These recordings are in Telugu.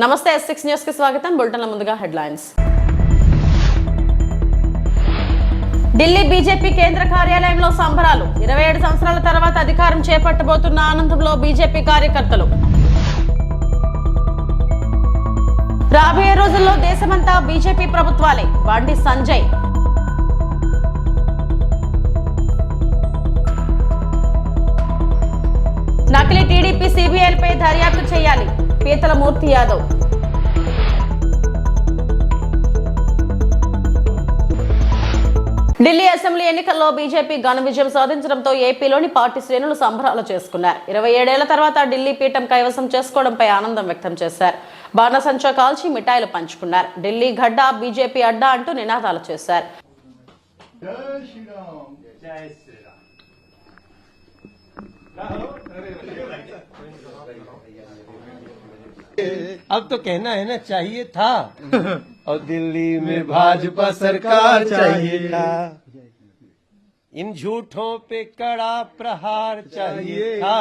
నమస్తే S6 న్యూస్ కి స్వాగతం. బులెటిన్ల ముందుగా హెడ్లైన్స్. ఢిల్లీ బీజేపీ కేంద్ర కార్యాలయంలో సంబరాలు. 27 సంవత్సరాల తర్వాత అధికారం చేపట్టబోతున్న ఆనందంలో బీజేపీ కార్యకర్తలు. రాబోయే రోజుల్లో దేశమంతా బీజేపీ ప్రభుత్వాలే. బండి సంజయ్. నకిలీ టీడీపీ సిబిఐలపై దర్యాప్తు చేయాలి. పీతల మూర్తి యాదవ్. ఢిల్లీ అసెంబ్లీ ఎన్నికల్లో బీజేపీ ఘన విజయం సాధించడంతో ఏపీలోని పార్టీ శ్రేణులు సంబరాలు చేసుకున్నారు. 27 ఏళ్ల తర్వాత ఢిల్లీ పీఠం కైవసం చేసుకోవడంపై ఆనందం వ్యక్తం చేశారు. బాణసంచా కాల్చి మిఠాయిలు పంచుకున్నారు. ఢిల్లీ గడ్డ బీజేపీ అడ్డా అంటూ నినాదాలు చేశారు. अब तो कहना है ना चाहिए था और दिल्ली में भाजपा सरकार चाहिए था, इन झूठों पे कड़ा प्रहार चाहिए था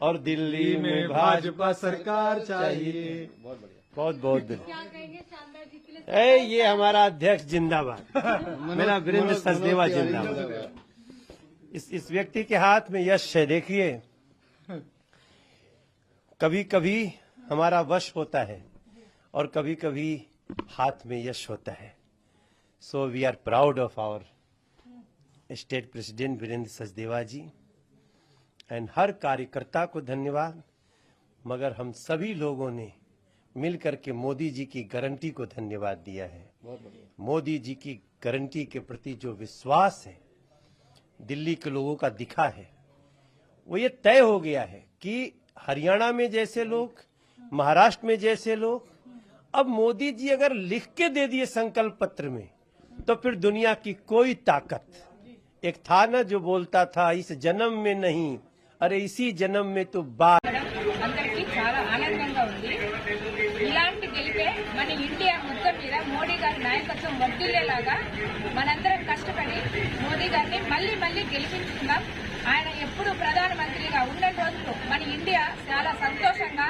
और दिल्ली में भाजपा सरकार चाहिए। बहुत बहुत ये हमारा अध्यक्ष जिंदाबाद, मेरा वीरेंद्र सचदेवा जिंदाबाद। इस व्यक्ति के हाथ में यश है। देखिए, कभी कभी हमारा वश होता है और कभी कभी हाथ में यश होता है। So we are proud of our state president Virendra Sachdeva ji and हर कार्यकर्ता को धन्यवाद। मगर हम सभी लोगों ने मिलकर के मोदी जी की गारंटी को धन्यवाद दिया है। मोदी जी की गारंटी के प्रति जो विश्वास है दिल्ली के लोगों का दिखा है, वो ये तय हो गया है कि हरियाणा में जैसे लोग, महाराष्ट्र में जैसे लोग, अब मोदी जी अगर लिख के दे दिए संकल्प पत्र में तो फिर दुनिया की कोई ताकत, एक था ना जो बोलता था इस जन्म में नहीं, अरे इसी जन्म में तो बात। అందరికీ చాలా ఆనందంగా ఉంది. ఇలాంటి గెలిపే మన ఇండియా మొత్తం మీద మోడీ గారి నాయకత్వం వర్ధిల్లేలాగా మనందరం కష్టపడి మోడీ గారిని మళ్లీ మళ్లీ గెలిపించుకుందాం. ఆయన ఎప్పుడు ప్రధానమంత్రిగా ఉన్న రోజులు మన ఇండియా చాలా సంతోషంగా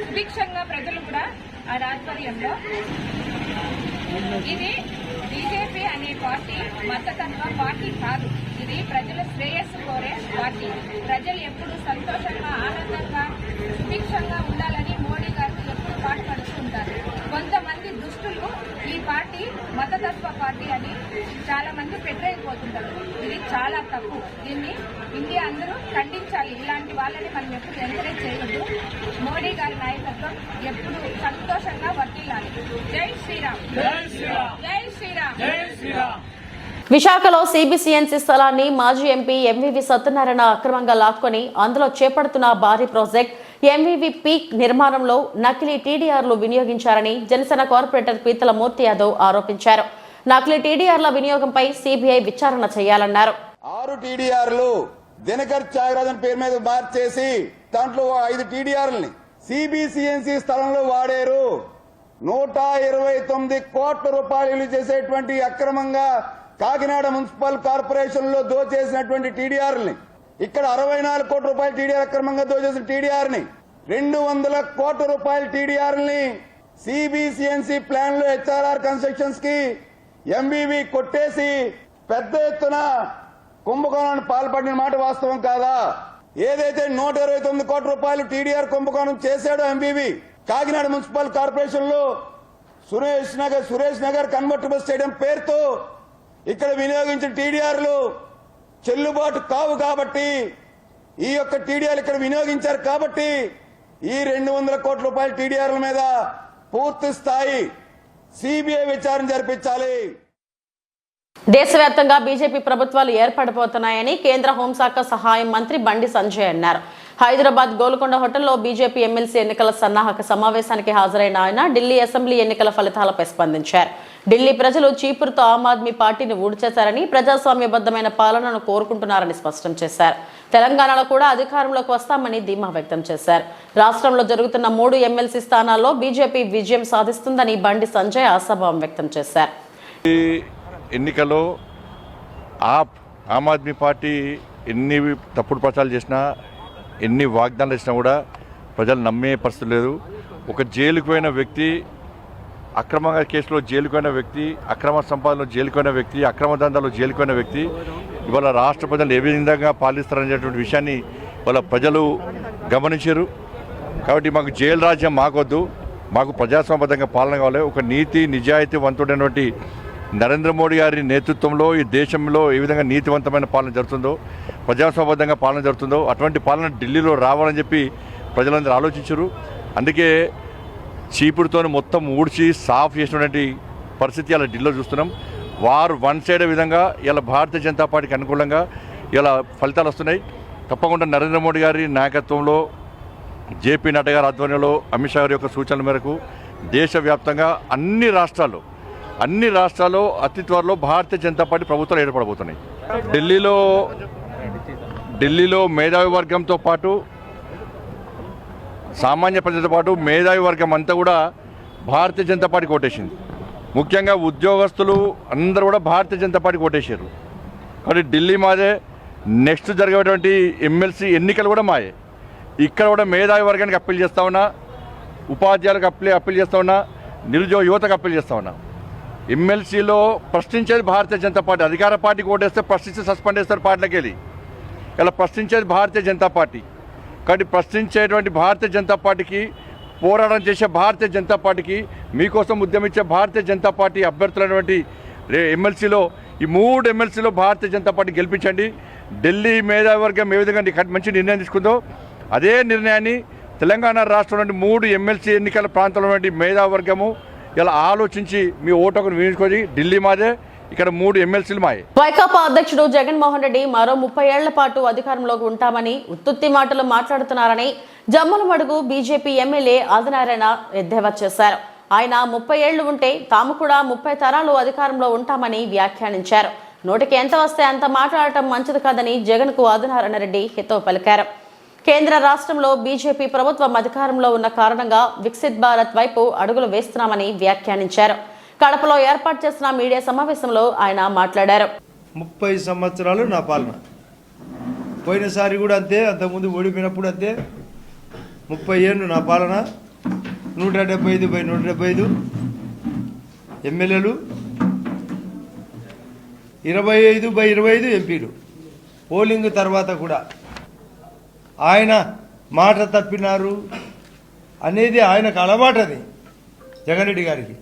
సుభిక్షంగా ప్రజలు కూడా ఆయన ఆధ్వర్యంలో. ఇది బీజేపీ అనే పార్టీ మతతత్వ పార్టీ కాదు, ఇది ప్రజల శ్రేయస్సు కోరే పార్టీ. ప్రజలు ఎప్పుడు సంతోషంగా ఆనందంగా సుభిక్షంగా ఉండాలని మోడీ గారు ఎప్పుడు పాటుపడుతూ ఉంటారు. కొంతమంది దుష్టులు ఈ పార్టీ మతతత్వ పార్టీ అని చాలా మంది పెట్టలేకపోతుంటారు. ఇది చాలా తప్పు. దీన్ని ఇండియా అందరూ ఖండించాలి. ఇలాంటి వాళ్ళని మనం ఎప్పుడు ఎంకరేజ్ చేయవద్దు. మోడీ గారి నాయకత్వం ఎప్పుడు సంతోషంగా వర్తిల్లాలి. జై శ్రీరామ్, జై శ్రీరామ్, జై శ్రీరామ్, జై శ్రీరామ్. విశాఖలో సిబిసిఎన్సి స్థలాన్ని మాజీ ఎంపీ ఎంవివి సత్యనారాయణ అక్రమంగా లాక్కొని అందులో చేపడుతున్న భారీ ప్రాజెక్ట్ ఎంవివి పీక్ నిర్మాణంలో నకిలీ టీడీఆర్లు వినియోగించారని జనసేన కార్పొరేటర్ పీతల మూర్తి యాదవ్ ఆరోపించారు. నకిలీ టీడీఆర్ల వినియోగంపై సిబిఐ విచారణ చేయాలన్నారు. 6 టీడీఆర్లు దినకర్ త్యాగరాజన్ పేరు మీద మార్చేసి దాంట్లో 5 టీడీఆర్లని సిబిసిఎన్సి స్థలంలో వాడారు. 129 కోట్ల రూపాయలు చేసేటువంటి అక్రమంగా కాకినాడ మున్సిపల్ కార్పొరేషన్ లో దోచేసినటువంటి టీడీఆర్ని, ఇక్కడ 64 కోట్ల రూపాయల టీడీఆర్ అక్రమంగా దోచేసిన టీడీఆర్ని, 200 కోట్ల రూపాయల టీడీఆర్ని సిబిసిఎన్సి ప్లాన్ లో హెచ్ఆర్ఆర్ కన్స్ట్రక్షన్స్ కి ఎంబీవి కొట్టేసి పెద్ద ఎత్తున కుంభకోణానికి పాల్పడిన మాట వాస్తవం కాదా? ఏదైతే 129 కోట్ల రూపాయలు టీడీఆర్ కుంభకోణం చేశాడో ఎంబీవి కాకినాడ మున్సిపల్ కార్పొరేషన్ లో సురేష్ నగర్ కన్వర్టబుల్ స్టేడియం పేరుతో ఇక్కడ వినియోగించిన టీడీఆర్లు చెల్లుబాటు కావు కాబట్టి, ఈ యొక్క టీడీఆర్ ఇక్కడ వినియోగించారు కాబట్టి ఈ 200 కోట్ల రూపాయల టీడీఆర్ల మీద పూర్తి స్థాయి సిబిఐ విచారణ జరిపించాలి. దేశవ్యాప్తంగా బీజేపీ ప్రభుత్వాలు ఏర్పడబోతున్నాయని కేంద్ర హోంశాఖ సహాయ మంత్రి బండి సంజయ్ అన్నారు. హైదరాబాద్ గోల్కొండ హోటల్లో బీజేపీ ఎమ్మెల్సీ ఎన్నికల సన్నాహక సమావేశానికి హాజరైన ఆయన ఢిల్లీ అసెంబ్లీ ఎన్నికల ఫలితాలపై స్పందించారు. ఢిల్లీ ప్రజలు చీపురుతో ఆమ్ ఆద్మీ పార్టీని ఊడ్చేశారని, ప్రజాస్వామ్యబద్దమైన పాలనను కోరుకుంటున్నారని స్పష్టం చేశారు. తెలంగాణలో కూడా అధికారంలోకి వస్తామని ధీమా వ్యక్తం చేశారు. రాష్ట్రంలో జరుగుతున్న 3 ఎమ్మెల్సీ స్థానాల్లో బీజేపీ విజయం సాధిస్తుందని బండి సంజయ్ ఆశాభావం వ్యక్తం చేశారు. ఎన్నికల్లో ఆమ్ ఆద్మీ పార్టీ ఎన్ని తప్పుడు ప్రచారాలు చేసినా, ఎన్ని వాగ్దానాలు ఇచ్చినా కూడా ప్రజలు నమ్మే పరిస్థితి లేదు. ఒక జైలుకు పోయిన వ్యక్తి, అక్రమంగా కేసులో జైలుకోయిన వ్యక్తి, అక్రమ సంపాదనలో జైలుకోయిన వ్యక్తి, అక్రమ దందాలో జైలుకోయిన వ్యక్తి ఇవాళ రాష్ట్ర ప్రజలు ఏ విధంగా పాలిస్తారనేటువంటి విషయాన్ని వాళ్ళ ప్రజలు గమనించారు. కాబట్టి మాకు జైలు రాజ్యం మాకొద్దు, మాకు ప్రజాస్వామ్యబద్ధంగా పాలన కావాలి. ఒక నీతి నిజాయితీ వంతుడైనటువంటి నరేంద్ర మోడీ గారి నేతృత్వంలో ఈ దేశంలో ఏ విధంగా నీతివంతమైన పాలన జరుగుతుందో, ప్రజాస్వామ్యబద్ధంగా పాలన జరుగుతుందో అటువంటి పాలన ఢిల్లీలో రావాలని చెప్పి ప్రజలందరూ ఆలోచించారు. అందుకే చీపుడుతో మొత్తం ఊడ్చి సాఫ్ చేసినటువంటి పరిస్థితి ఇలా ఢిల్లీలో చూస్తున్నాం. వారు వన్ సైడ్ విధంగా ఇలా భారతీయ జనతా పార్టీకి అనుకూలంగా ఇలా ఫలితాలు వస్తున్నాయి. తప్పకుండా నరేంద్ర మోడీ గారి నాయకత్వంలో, జేపీ నడ్డా గారి ఆధ్వర్యంలో, అమిత్ షా గారి యొక్క సూచనల మేరకు దేశవ్యాప్తంగా అన్ని రాష్ట్రాల్లో అతి త్వరలో భారతీయ జనతా పార్టీ ప్రభుత్వాలు ఏర్పడబోతున్నాయి. ఢిల్లీలో మేధావి వర్గంతో పాటు, సామాన్య ప్రజలతో పాటు మేధావి వర్గం అంతా కూడా భారతీయ జనతా పార్టీకి ఓటేసింది. ముఖ్యంగా ఉద్యోగస్తులు అందరూ కూడా భారతీయ జనతా పార్టీకి ఓటేశారు. కాబట్టి ఢిల్లీ మాదే, నెక్స్ట్ జరిగేటువంటి ఎమ్మెల్సీ ఎన్నికలు కూడా మాయే. ఇక్కడ కూడా మేధావి వర్గానికి అప్పీల్ చేస్తా ఉన్నా, ఉపాధ్యాయులకు అప్పీల్ చేస్తా ఉన్నా, నిరుద్యోగ యువతకు అప్పీల్ చేస్తా ఉన్నా. ఎమ్మెల్సీలో ప్రశ్నించేది భారతీయ జనతా పార్టీ. అధికార పార్టీకి ఓటేస్తే ప్రశ్నించి సస్పెండ్ చేస్తారు పార్టీలకు వెళ్ళి. ఇలా ప్రశ్నించేది భారతీయ జనతా పార్టీ. కాబట్టి ప్రశ్నించేటువంటి భారతీయ జనతా పార్టీకి, పోరాటం చేసే భారతీయ జనతా పార్టీకి, మీకోసం ఉద్యమించే భారతీయ జనతా పార్టీ అభ్యర్థులైనటువంటి ఎమ్మెల్సీలో, ఈ 3 ఎమ్మెల్సీలో భారతీయ జనతా పార్టీ గెలిపించండి. ఢిల్లీ మేధావి వర్గం ఏ విధంగా మంచి నిర్ణయం తీసుకుందో అదే నిర్ణయాన్ని తెలంగాణ రాష్ట్రం నుండి 3 ఎమ్మెల్సీ ఎన్నికల ప్రాంతంలో మేధావి వర్గము ఇలా ఆలోచించి మీ ఓటును వినియోగించుకొని ఢిల్లీ మాదే, ఇక్కడ 3 ఎమ్మెల్సీలు మాయే. వైకాపా అధ్యక్షుడు జగన్మోహన్ రెడ్డి మరో 30 ఏళ్ల పాటు అధికారంలోకి ఉంటామని ఉత్తుత్తి మాటలు మాట్లాడుతున్నారని జమ్మలమడుగు బీజేపీ ఎమ్మెల్యే ఆదినారాయణ ఎద్దేవా చేశారు. ఆయన 30 ఏళ్లు ఉంటే తాము కూడా 30 తరాలు అధికారంలో ఉంటామని వ్యాఖ్యానించారు. నోటికి ఎంత వస్తే అంత మాట్లాడటం మంచిది కాదని జగన్కు ఆదినారాయణ రెడ్డి హితవు పలికారు. కేంద్ర రాష్ట్రంలో బీజేపీ ప్రభుత్వం అధికారంలో ఉన్న కారణంగా వికసిత్ భారత్ వైపు అడుగులు వేస్తున్నామని వ్యాఖ్యానించారు. కడపలో ఏర్పాటు చేసిన మీడియా సమావేశంలో ఆయన మాట్లాడారు. 30 సంవత్సరాలు నా పాలన. పోయినసారి కూడా అంతే, అంతకుముందు ఓడిపోయినప్పుడు అంతే. 30 ఏళ్ళు నా పాలన. 175/175 ఎమ్మెల్యేలు, 25/25 ఎంపీలు. పోలింగ్ తర్వాత కూడా ఆయన మాట తప్పినారు అనేది ఆయనకు అలవాటది. జగన్ రెడ్డి గారికి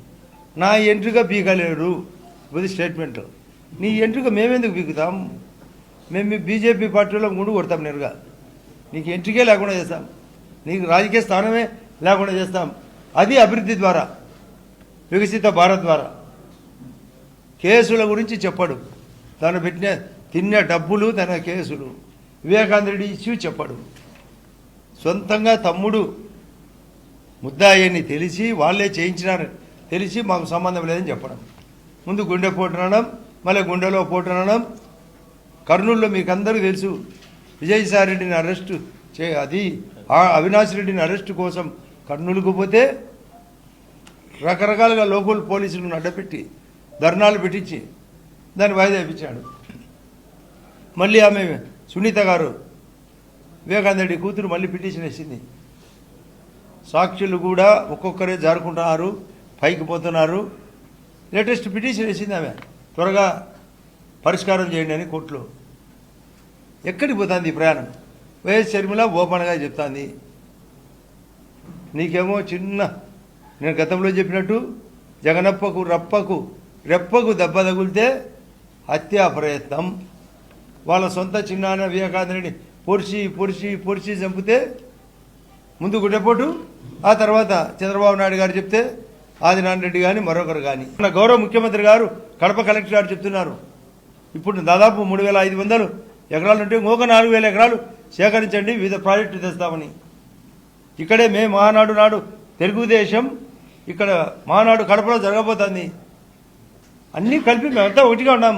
నా ఎంట్రుక పీకలేరు ఇది స్టేట్మెంట్. నీ ఎంట్రుక మేమెందుకు పీకుతాం? మేము బీజేపీ పార్టీలో ముందు కొడతాం నేరుగా. నీకు ఎంట్రుకే లేకుండా చేస్తాం, నీకు రాజకీయ స్థానమే లేకుండా చేస్తాం. అది అభివృద్ధి ద్వారా, వికసిత భారత్ ద్వారా. కేసుల గురించి చెప్పడు, తను తిన్న డబ్బులు, తన కేసులు వివేకానంద రెడ్డి ఇష్యూ చెప్పడు. సొంతంగా తమ్ముడు ముద్దాయని తెలిసి వాళ్ళే చేయించినారని తెలిసి మాకు సంబంధం లేదని చెప్పడం. ముందు గుండె పోటునడం, మళ్ళీ గుండెలో పోటునడం. కర్నూలులో మీకు అందరికీ తెలుసు, విజయసాయి రెడ్డిని అరెస్టు అది అవినాష్ రెడ్డిని అరెస్టు కోసం కర్నూలుకు పోతే రకరకాలుగా లోకల్ పోలీసులను అడ్డపెట్టి ధర్నాలు పెట్టించి దాన్ని వాయిదా ఇప్పించాడు. మళ్ళీ ఆమె సునీత గారు, వివేకానంద రెడ్డి కూతురు, మళ్ళీ పిటిషన్ వేసింది. సాక్షులు కూడా ఒక్కొక్కరే జారుకుంటున్నారు, పైకి పోతున్నారు. లేటెస్ట్ పిటిషన్ వేసింది ఆమె, త్వరగా పరిష్కారం చేయండి అని కోర్టులో. ఎక్కడికి పోతుంది ఈ ప్రయాణం? వైఎస్ షర్మిల ఓపెన్గా చెప్తాంది. నీకేమో చిన్న, నేను గతంలో చెప్పినట్టు జగనప్పకు రెప్పకు దెబ్బ తగిలితే హత్యా ప్రయత్నం. వాళ్ళ సొంత చిన్నాన్న వివేకానంద రెడ్డి పొడిచి చంపితే ముందు గుడ్డెపోటు, ఆ తర్వాత చంద్రబాబు నాయుడు గారు చెప్తే ఆదినారాయణ రెడ్డి కానీ మరొకరు కానీ. మన గౌరవ ముఖ్యమంత్రి గారు కడప కలెక్టర్ గారు చెప్తున్నారు, ఇప్పుడు దాదాపు 3,500 ఎకరాలు ఉంటే ఇంకొక 4,000 ఎకరాలు సేకరించండి, వివిధ ప్రాజెక్టులు తెస్తామని. ఇక్కడే మహానాడు నాడు తెలుగుదేశం ఇక్కడ మహానాడు కడపలో జరగబోతుంది. అన్నీ కలిపి మేమంతా ఒకటిగా ఉన్నాం,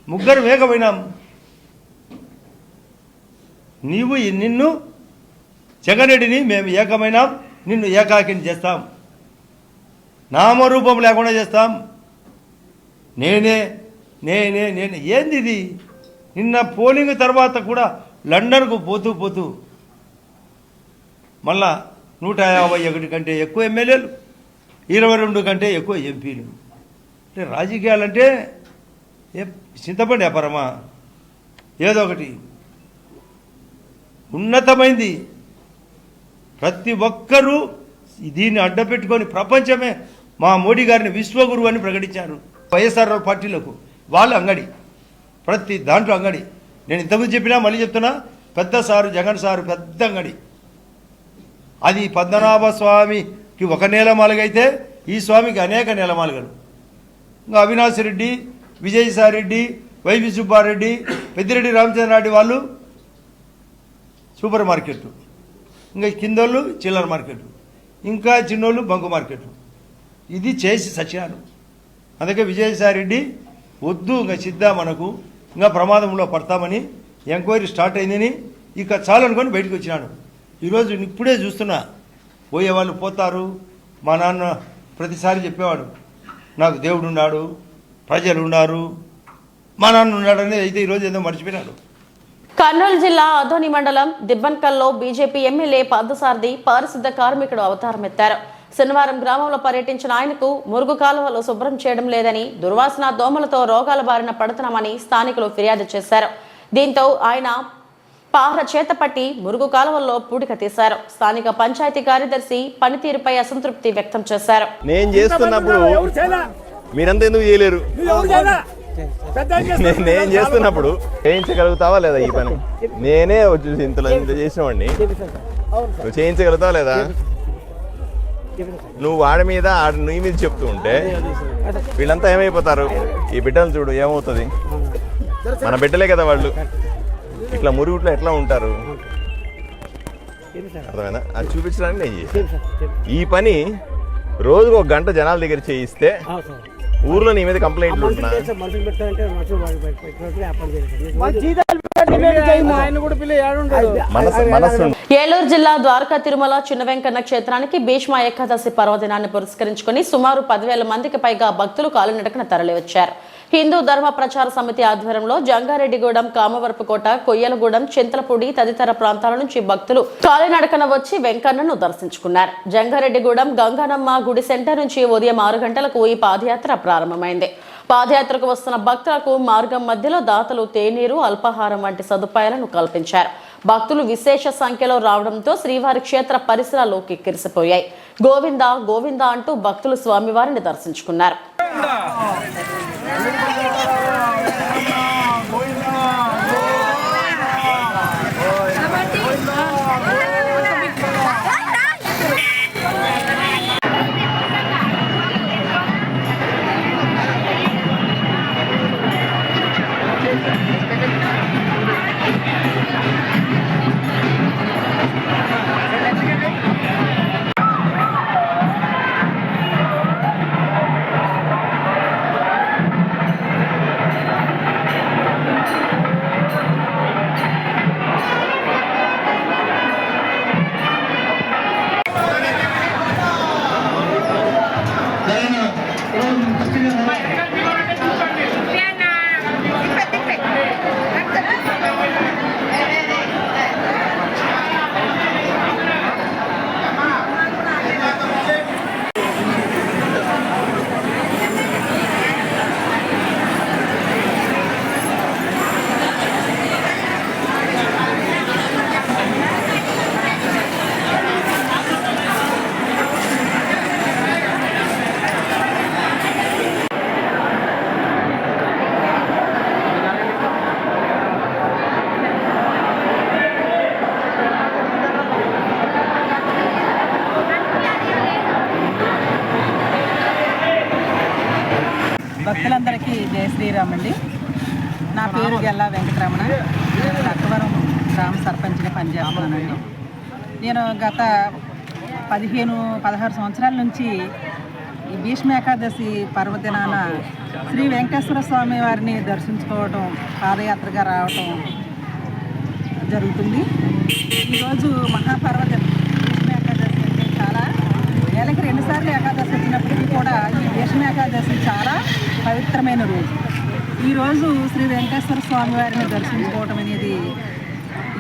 ముగ్గురు వేగపోయినాం. నిన్ను జగన్ రెడ్డిని మేము ఏకమైనాం, నిన్ను ఏకాకిని చేస్తాం, నామరూపం లేకుండా చేస్తాం. నేనే ఏంది ఇది? నిన్న పోలింగ్ తర్వాత కూడా లండన్కు పోతూ మళ్ళా 151 కంటే ఎక్కువ ఎమ్మెల్యేలు, 22 కంటే ఎక్కువ ఎంపీలు. అంటే రాజకీయాలంటే చింతపండి వ్యాపారమా? ఏదో ఒకటి ఉన్నతమైంది. ప్రతి ఒక్కరూ దీన్ని అడ్డపెట్టుకొని ప్రపంచమే మా మోడీ గారిని విశ్వగురువు అని ప్రకటించారు. వైఎస్ఆర్ పార్టీలకు వాళ్ళు అంగడి, ప్రతి దాంట్లో అంగడి. నేను ఇంతకుముందు చెప్పినా మళ్ళీ చెప్తున్నా, పెద్ద సారు జగన్ సారు పెద్ద అంగడి. అది పద్మనాభ స్వామికి ఒక నేలమాలుగైతే ఈ స్వామికి అనేక నేలమాలుగలు. ఇంకా అవినాష్ రెడ్డి, విజయసాయి రెడ్డి, వైవి సుబ్బారెడ్డి, పెద్దిరెడ్డి రామచంద్రారెడ్డి వాళ్ళు సూపర్ మార్కెట్, ఇంకా కిందోళ్ళు చిల్లర మార్కెట్, ఇంకా చిన్నోళ్ళు బంకు మార్కెట్. ఇది చేసి సత్యాలు. అందుకే విజయసాయి రెడ్డి వద్దు, ఇంకా సిద్ధ మనకు ఇంకా ప్రమాదంలో పడతామని ఎంక్వైరీ స్టార్ట్ అయిందని ఇక చాలనుకొని బయటకు వచ్చినాడు. ఈరోజు ఇప్పుడే చూస్తున్నా, పోయేవాళ్ళు పోతారు. మా నాన్న ప్రతిసారి చెప్పేవాడు, నాకు దేవుడు ఉన్నాడు, ప్రజలు ఉన్నారు, మా నాన్న ఉన్నాడని. అయితే ఈరోజు ఏదో మర్చిపోయినాడు. కర్నూలు జిల్లా అదోని మండలం దిబ్బన్కల్లో బీజేపీ ఎమ్మెల్యే పార్థసారథి పారిశుద్ధ కార్మికుడు అవతారమెత్తారు. శనివారం గ్రామంలో పర్యటించిన ఆయనకు మురుగు కాలువలు శుభ్రం చేయడం లేదని, దుర్వాసన దోమలతో రోగాల బారిన పడుతున్నామని స్థానికులు ఫిర్యాదు చేశారు. దీంతో ఆయన పాహ్ర చేతపట్టి మురుగు కాలువల్లో పూడిక తీశారు. స్థానిక పంచాయతీ కార్యదర్శి పనితీరుపై అసంతృప్తి వ్యక్తం చేశారు. నేను చేస్తున్నప్పుడు మీరంతా ఎందుకు చేయలేరు? నేను చేస్తున్నప్పుడు చేయించగలుగుతావా లేదా? ఈ పని నేనే వచ్చి ఇంత చేసినవాడిని, నువ్వు చేయించగలుగుతావా లేదా? నువ్వు వాడి మీద నీ మీద చెప్తూ ఉంటే వీళ్ళంతా ఏమైపోతారు? ఈ బిడ్డలు చూడు ఏమవుతుంది. మన బిడ్డలే కదా వాళ్ళు. ఇట్లా మురుగుట్లో ఎట్లా ఉంటారు అర్థమైనా? అది చూపించడానికి నేను చేశాను ఈ పని. రోజుకు 1 గంట జనాల దగ్గర చేయిస్తే ఊర్లో నీ మీద కంప్లైంట్లు ఉంటున్నా. ఏలూరు జిల్లా ద్వారకా తిరుమల చిన్న వెంకన్న క్షేత్రానికి భీష్మ ఏకాదశి పర్వదినాన్ని పురస్కరించుకుని సుమారు 10,000 మందికి పైగా భక్తులు కాలినడకన తరలివచ్చారు. హిందూ ధర్మ ప్రచార సమితి ఆధ్వర్యంలో జంగారెడ్డిగూడెం, కామవరపుకోట, కొయ్యలగూడెం, చింతలపూడి తదితర ప్రాంతాల నుంచి భక్తులు కాలినడకన వచ్చి వెంకన్నను దర్శించుకున్నారు. జంగారెడ్డిగూడెం గంగానమ్మ గుడి సెంటర్ నుంచి ఉదయం 6 గంటలకు ఈ పాదయాత్ర ప్రారంభమైంది. పాదయాత్రకు వస్తున్న భక్తులకు మార్గం మధ్యలో దాతలు తేనీరు, అల్పాహారం వంటి సదుపాయాలను కల్పించారు. భక్తులు విశేష సంఖ్యలో రావడంతో శ్రీవారి క్షేత్ర పరిసరాలు కిక్కిరిసిపోయాయి. గోవింద గోవింద అంటూ భక్తులు స్వామివారిని దర్శించుకున్నారు. భక్తులందరికీ జయ శ్రీరామ్ అండి. నా పేరు గెల్లా వెంకటరమణ. నేను లక్కవరం గ్రామ సర్పంచ్గా పనిచేస్తున్నానండి. నేను గత 15-16 సంవత్సరాల నుంచి ఈ భీష్మ ఏకాదశి పర్వదినాన శ్రీ వెంకటేశ్వర స్వామి వారిని దర్శించుకోవటం, పాదయాత్రగా రావటం జరుగుతుంది. ఈరోజు మహాపర్వదినం భీష్మ ఏకాదశి అంటే చాలా నెలకి 2 సార్లు ఏకాదశి వచ్చినప్పటికీ కూడా ఈ భీష్మ ఏకాదశి చాలా పవిత్రమైన రోజు. ఈరోజు శ్రీ వెంకటేశ్వర స్వామి వారిని దర్శించుకోవటం అనేది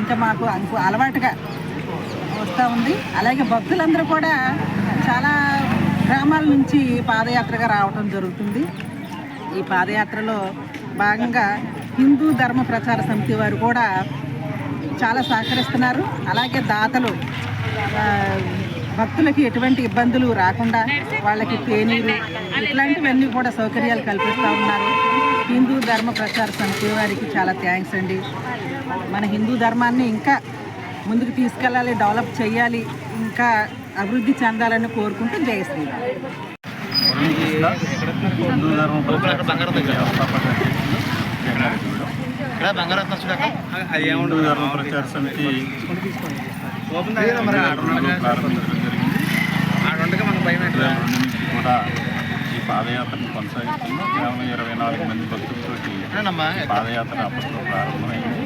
ఇంకా మాకు అలవాటుగా వస్తూ ఉంది. అలాగే భక్తులందరూ కూడా చాలా గ్రామాల నుంచి పాదయాత్రగా రావడం జరుగుతుంది. ఈ పాదయాత్రలో భాగంగా హిందూ ధర్మ ప్రచార సమితి వారు కూడా చాలా సహకరిస్తున్నారు. అలాగే దాతలు భక్తులకి ఎటువంటి ఇబ్బందులు రాకుండా వాళ్ళకి తేనీరు ఇట్లాంటివన్నీ కూడా సౌకర్యాలు కల్పిస్తూ ఉన్నారు. హిందూ ధర్మ ప్రచార సమితి వారికి చాలా థ్యాంక్స్ అండి. మన హిందూ ధర్మాన్ని ఇంకా ముందుకు తీసుకెళ్ళాలి, డెవలప్ చేయాలి, ఇంకా అభివృద్ధి చెందాలని కోరుకుంటూ జయ శ్రీరామ్. హిందూ ధర్మ ప్రచార సమితి కూడా ఈ పాదయాత్రను కొనసాగిస్తున్నాం. కేవలం 24 మంది భక్తులతోటి పాదయాత్ర అప్పట్లో ప్రారంభమైంది.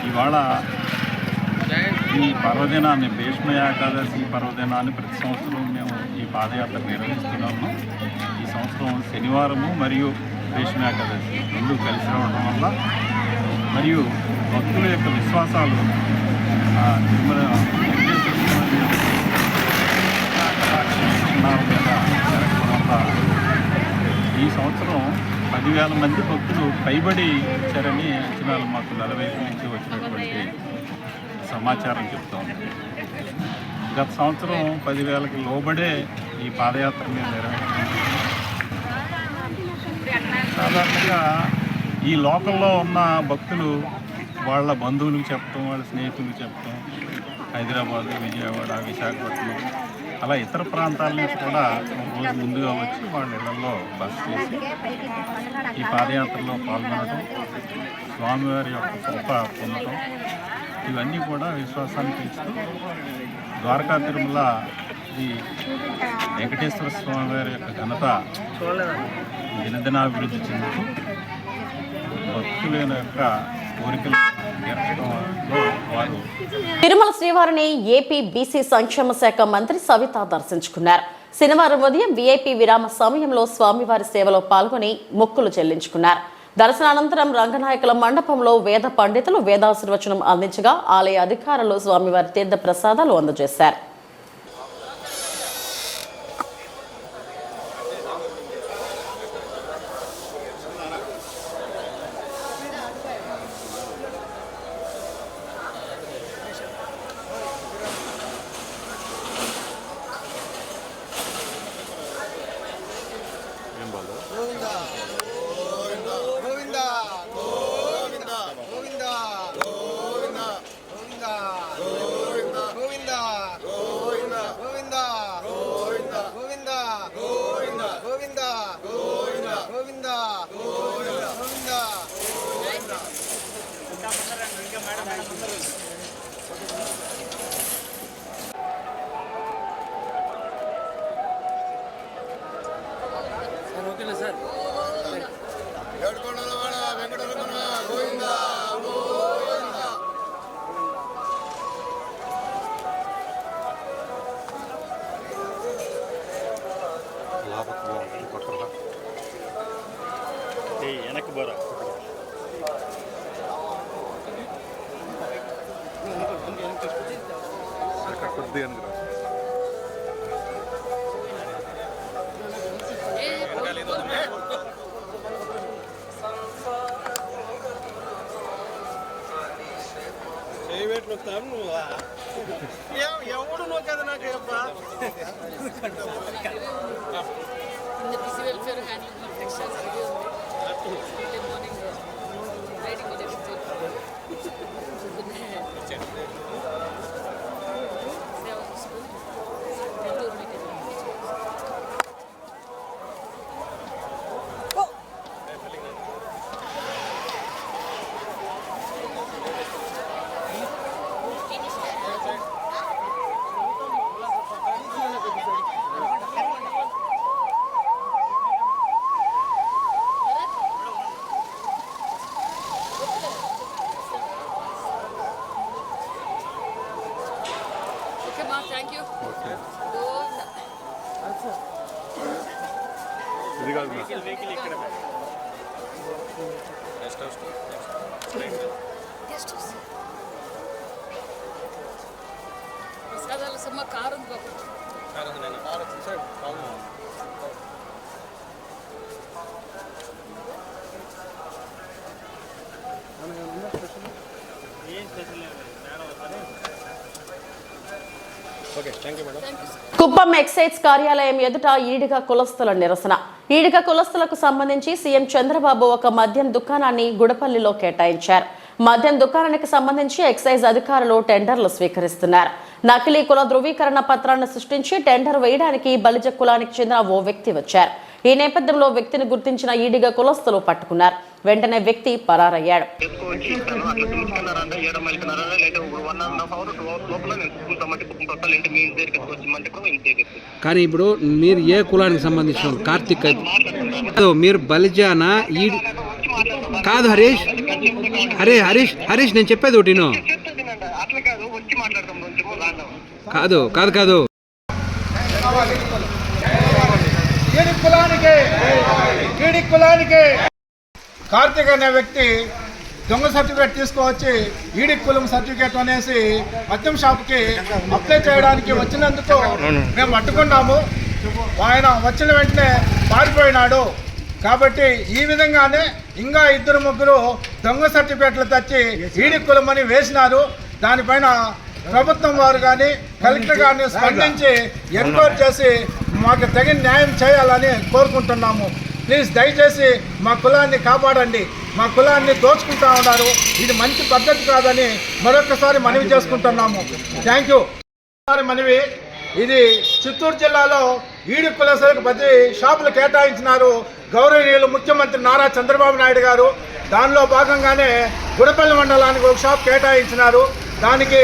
ఇవాళ ఈ పర్వదినాన్ని భీష్మ ఏకాదశి పర్వదినాన్ని ప్రతి సంవత్సరం మేము ఈ పాదయాత్ర నిర్వహిస్తున్నాము. ఈ సంవత్సరం శనివారము మరియు భీష్మ ఏకాదశి రెండు కలిసి రావడం వల్ల మరియు భక్తుల యొక్క విశ్వాసాలు తిరుమల ఈ సంవత్సరం 10,000 మంది భక్తులు పైబడి వచ్చారని అంచనాలు మాకు 40 నుంచి వచ్చినటువంటి సమాచారం చెప్తోంది. గత సంవత్సరం 10,000కి లోబడే ఈ పాదయాత్ర మీద నిర్వహించారు. సాధారణంగా ఈ లోకల్లో ఉన్న భక్తులు వాళ్ళ బంధువులకు చెప్పడం, వాళ్ళ స్నేహితులకు చెప్పడం, హైదరాబాద్, విజయవాడ, విశాఖపట్నం అలా ఇతర ప్రాంతాల నుంచి కూడా రోజు ముందుగా వచ్చి వాళ్ళ ఇళ్లలో బస చేసి ఈ పాదయాత్రలో పాల్గొనడం, స్వామివారి యొక్క కృప పొందడం ఇవన్నీ కూడా విశ్వాసాన్ని పెంచుతూ ద్వారకా తిరుమల ఈ వెంకటేశ్వర స్వామివారి యొక్క ఘనత దినదినాభివృద్ధి చెందుతూ భక్తుల యొక్క కోరికలు తీర్చడంలో వారు తిరుమల శ్రీవారిని ఏపీ బీసీ సంక్షేమ శాఖ మంత్రి సవిత దర్శించుకున్నారు. శనివారం ఉదయం వీఐపీ విరామ సమయంలో స్వామివారి సేవలో పాల్గొని మొక్కులు చెల్లించుకున్నారు. దర్శనానంతరం రంగనాయకుల మండపంలో వేద పండితులు వేదాశీర్వచనం అందించగా ఆలయ అధికారులు స్వామివారి తీర్థ ప్రసాదాలు అందజేశారు. ఎవడు నువ్వు కదా నాకు కుప్పం ఎక్సైజ్ కార్యాలయం ఎదుట ఈడిగ కులస్తుల నిరసన. ఈడిగ కులస్తులకు సంబంధించి సీఎం చంద్రబాబు ఒక మద్యం దుకాణాన్ని గుడపల్లిలో కేటాయించారు. మద్యం దుకాణానికి సంబంధించి ఎక్సైజ్ అధికారులు టెండర్లు స్వీకరిస్తున్నారు. నకిలీ కుల ధృవీకరణ పత్రాన్ని సృష్టించి టెండర్ వేయడానికి బలిజ కులానికి చెందిన ఓ వ్యక్తి వచ్చారు. ఈ నేపథ్యంలో వ్యక్తిని గుర్తించిన ఈడిగ కులస్తులు పట్టుకున్నారు. వెంటనే వ్యక్తి పరారయ్యాడు. కానీ ఇప్పుడు మీరు ఏ కులానికి సంబంధించిన కార్తిక్ మీరు బలిజానా కాదు హరీష్ హరీష్ హరీష్ నేను చెప్పేది ఒకటి కాదు కాదు కాదు కులానికి కార్తిక్ అనే వ్యక్తి దొంగ సర్టిఫికేట్ తీసుకువచ్చి ఈడి కులం సర్టిఫికేట్ అనేసి మద్యం షాప్కి అప్లై చేయడానికి వచ్చినందుకు మేము అడ్డుకున్నాము. ఆయన వచ్చిన వెంటనే పారిపోయినాడు. కాబట్టి ఈ విధంగానే ఇంకా 2-3 దొంగ సర్టిఫికేట్లు తెచ్చి ఈడి కులం అని వేసినారు. దానిపైన ప్రభుత్వం వారు కానీ కలెక్టర్ గారిని స్పందించి ఎంక్వైరీ చేసి మాకు తగిన న్యాయం చేయాలని కోరుకుంటున్నాము. ప్లీజ్ దయచేసి మా కులాన్ని కాపాడండి. మా కులాన్ని దోచుకుంటా ఉన్నారు. ఇది మంచి పద్ధతి కాదని మరొకసారి మనవి చేసుకుంటున్నాము. Thank you. మనవి ఇది చిత్తూరు జిల్లాలో ఈడి కులస్తులకు 10 షాపులు కేటాయించినారు గౌరవనీయులు ముఖ్యమంత్రి నారా చంద్రబాబు నాయుడు గారు. దానిలో భాగంగానే గుడపల్లి మండలానికి ఒక షాప్ కేటాయించినారు. దానికి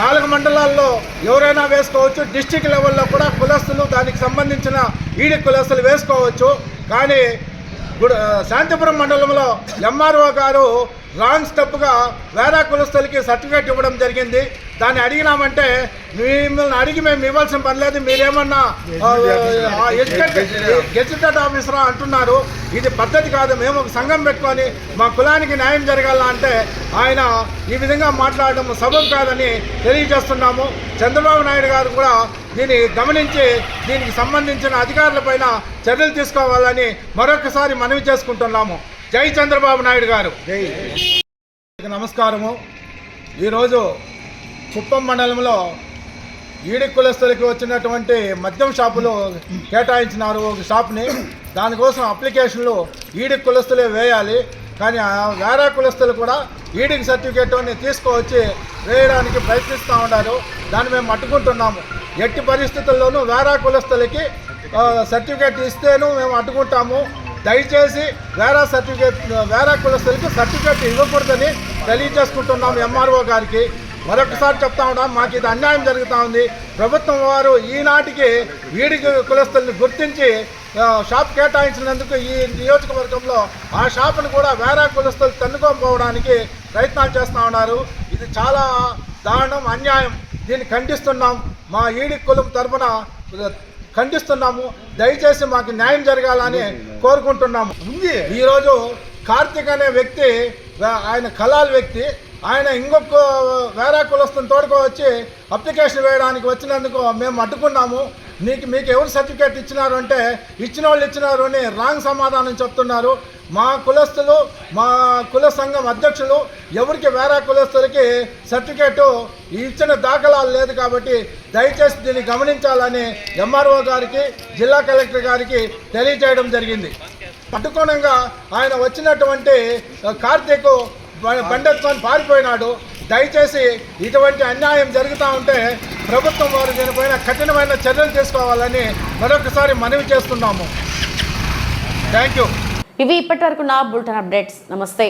4 మండలాల్లో ఎవరైనా వేసుకోవచ్చు. డిస్టిక్ లెవెల్లో కూడా కులస్తులు దానికి సంబంధించిన ఈడి కులస్తులు వేసుకోవచ్చు. కానీ శాంతిపురం మండలంలో ఎంఆర్ఓ గారు రాంగ్ స్టెప్గా వేరే కులస్తులకి సర్టిఫికేట్ ఇవ్వడం జరిగింది. దాన్ని అడిగినామంటే మిమ్మల్ని అడిగి మేము ఇవ్వాల్సిన పని లేదు, మీరేమన్నా గెజిటెడ్ ఆఫీసరా అంటున్నారు. ఇది పద్ధతి కాదు. మేము ఒక సంఘం పెట్టుకొని మా కులానికి న్యాయం జరగాలంటే ఆయన ఈ విధంగా మాట్లాడడం సబబు కాదని తెలియజేస్తున్నాము. చంద్రబాబు నాయుడు గారు కూడా దీన్ని గమనించి దీనికి సంబంధించిన అధికారులపైన చర్యలు తీసుకోవాలని మరొకసారి మనవి చేసుకుంటున్నాము. జై చంద్రబాబు నాయుడు గారు. నమస్కారము. ఈరోజు కుప్పం మండలంలో ఈడి కులస్తులకి వచ్చినటువంటి మద్యం షాపులు కేటాయించినారు ఒక షాప్ని. దానికోసం అప్లికేషన్లు ఈడి కులస్తులే వేయాలి. కానీ వేరే కులస్తులు కూడా ఈడికి సర్టిఫికేట్ని తీసుకువచ్చి వేయడానికి ప్రయత్నిస్తూ ఉన్నారు. దాన్ని మేము అడ్డుకుంటున్నాము. ఎట్టి పరిస్థితుల్లోనూ వేరే కులస్తులకి సర్టిఫికేట్ ఇస్తేనూ మేము అడ్డుకుంటాము. దయచేసి వేరే కులస్తులకి సర్టిఫికేట్ ఇవ్వకూడదని తెలియజేసుకుంటున్నాము ఎంఆర్ఓ గారికి. మరొకసారి చెప్తా ఉన్నాం, మాకు ఇది అన్యాయం జరుగుతూ ఉంది. ప్రభుత్వం వారు ఈనాటికి ఈడి కులస్తుల్ని గుర్తించి షాప్ కేటాయించినందుకు ఈ నియోజకవర్గంలో ఆ షాపును కూడా వేరే కులస్తులు తన్నుకోకపోవడానికి ప్రయత్నాలు చేస్తూ ఉన్నారు. ఇది చాలా దారుణం, అన్యాయం. దీన్ని ఖండిస్తున్నాం. మా ఈడి కులం తరఫున ఖండిస్తున్నాము. దయచేసి మాకు న్యాయం జరగాలని కోరుకుంటున్నాము. ఈరోజు కార్తిక్ అనే వ్యక్తి, ఆయన కలాల్ వ్యక్తి, ఆయన ఇంకొక వేరే కులస్తుని తోడుకోవచ్చి అప్లికేషన్ వేయడానికి వచ్చినందుకు మేము అడ్డుకున్నాము. మీకు ఎవరు సర్టిఫికేట్ ఇచ్చినారు అంటే ఇచ్చిన వాళ్ళు ఇచ్చినారు అని రాంగ్ సమాధానం చెప్తున్నారు. మా కులస్తులు, మా కుల సంఘం అధ్యక్షులు ఎవరికి వేరే కులస్తులకి సర్టిఫికేటు ఇచ్చిన దాఖలాలు లేదు. కాబట్టి దయచేసి దీన్ని గమనించాలని ఎంఆర్ఓ గారికి, జిల్లా కలెక్టర్ గారికి తెలియజేయడం జరిగింది. పట్టుకోణంగా ఆయన వచ్చినటువంటి కార్తీక్ బండెత్తుకొని పారిపోయినాడు. దయచేసి ఇటువంటి అన్యాయం జరుగుతూ ఉంటే ప్రభుత్వం వారు దీనిపైన కఠినమైన చర్యలు తీసుకోవాలని మరొకసారి మనవి చేస్తున్నాము. Thank you. ఇవి ఇప్పటి వరకు నా బులెటిన్ అప్డేట్స్. నమస్తే.